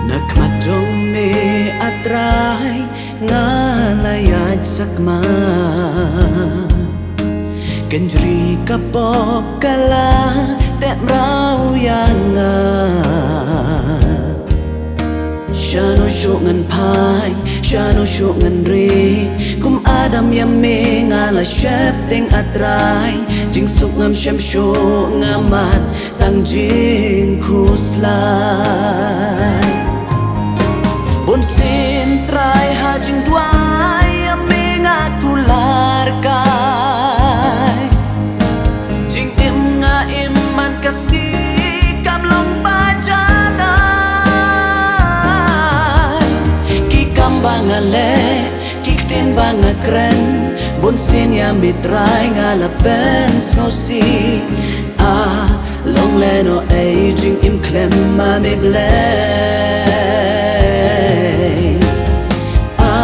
นักมาจงเมอัตรายงาลายาสักมากันจรีกับปอบกะลาแต่เรายังงาชาโนโชงันพายชาโนโชงันเรกุมอาดัมยามเมงาละเชฟเต็งอัตรายจิงสุกงามเชมโชงามัดตั้งจิงคูสลายบนเส้นตรายหาจิงดวายยามเมงากุลารกายจิงอิมงาอิมมันกัสกีกำลงปาจานาbanga le kiktin banga kren bun sin ya mitrai ngala pen so si a long le no aging im klem ma me blame a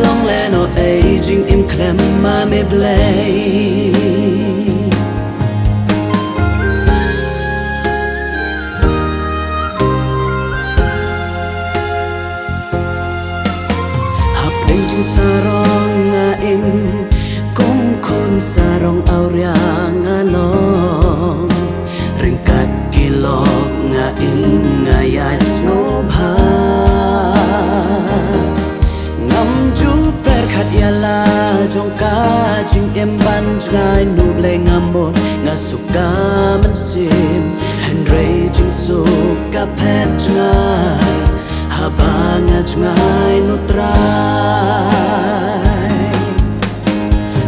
long le no aging im klem ma me blame sarong nga im kum kun sarong auria nga long ringkat kilok nga im nga yas ngobha ngam ju per khat yala jong ka jing em ban ngai nu ble ngamon nga suka man sim hen re jing suka pet ngai habang at ngay nutray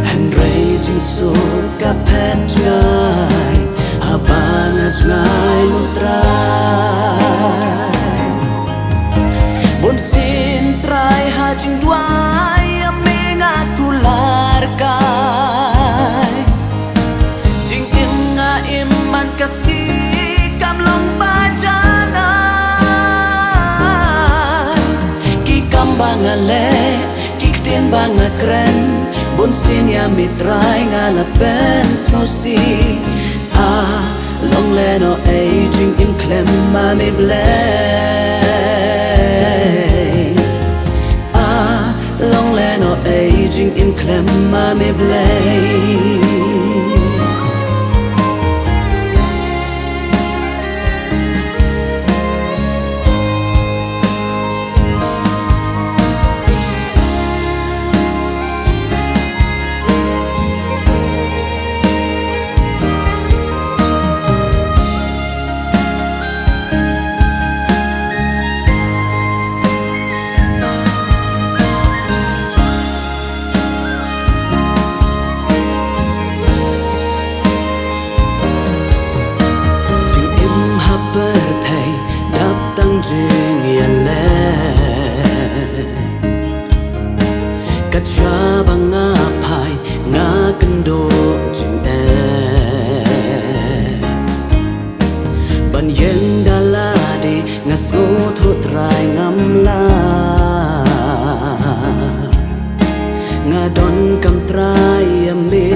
Henry jing suka pet ngay habang at ngay nutray Bunsin try ha jing dway aming akular kay Jing im nga iman kaski kamlong bajana banga le kiktin banga kren bun sin ya mitrai ngala pen so si a long le no aging im klem ma me blame a long le no aging im klem ma me blame Kat siya nga pay nga kendo jing ban yen daladi nga smuto try ngamla nga don kam try ambe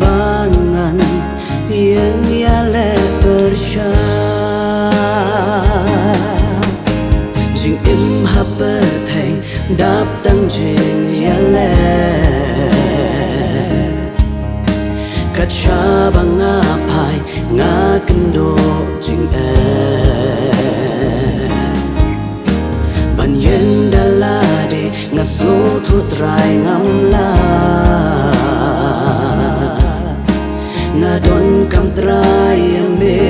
bangan yang yale bersya jing im haber thay đáp tăng trên yale kat sha bang nga pai nga kendo jing ban yen dalade nga so thu try ngam la nga don kam try me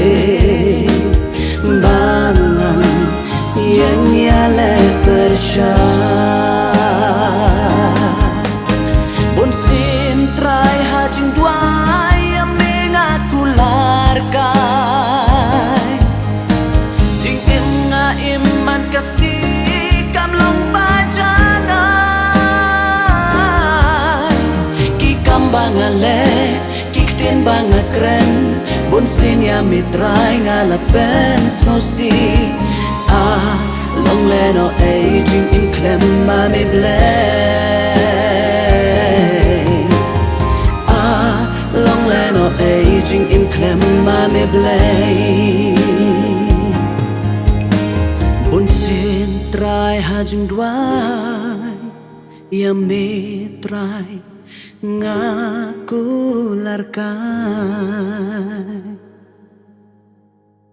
bangan yang yale bersha Bunsin try ha jing dway aming akular kay Jing im nga iman kaski kamlong bajanay Kikam bangale kiktin banga kren Bunsin ya mitray nga lapen so si long le no aging im klem ma me blame long le no aging im klem ma me blame trai hajung duai ya metrai ngaku larkai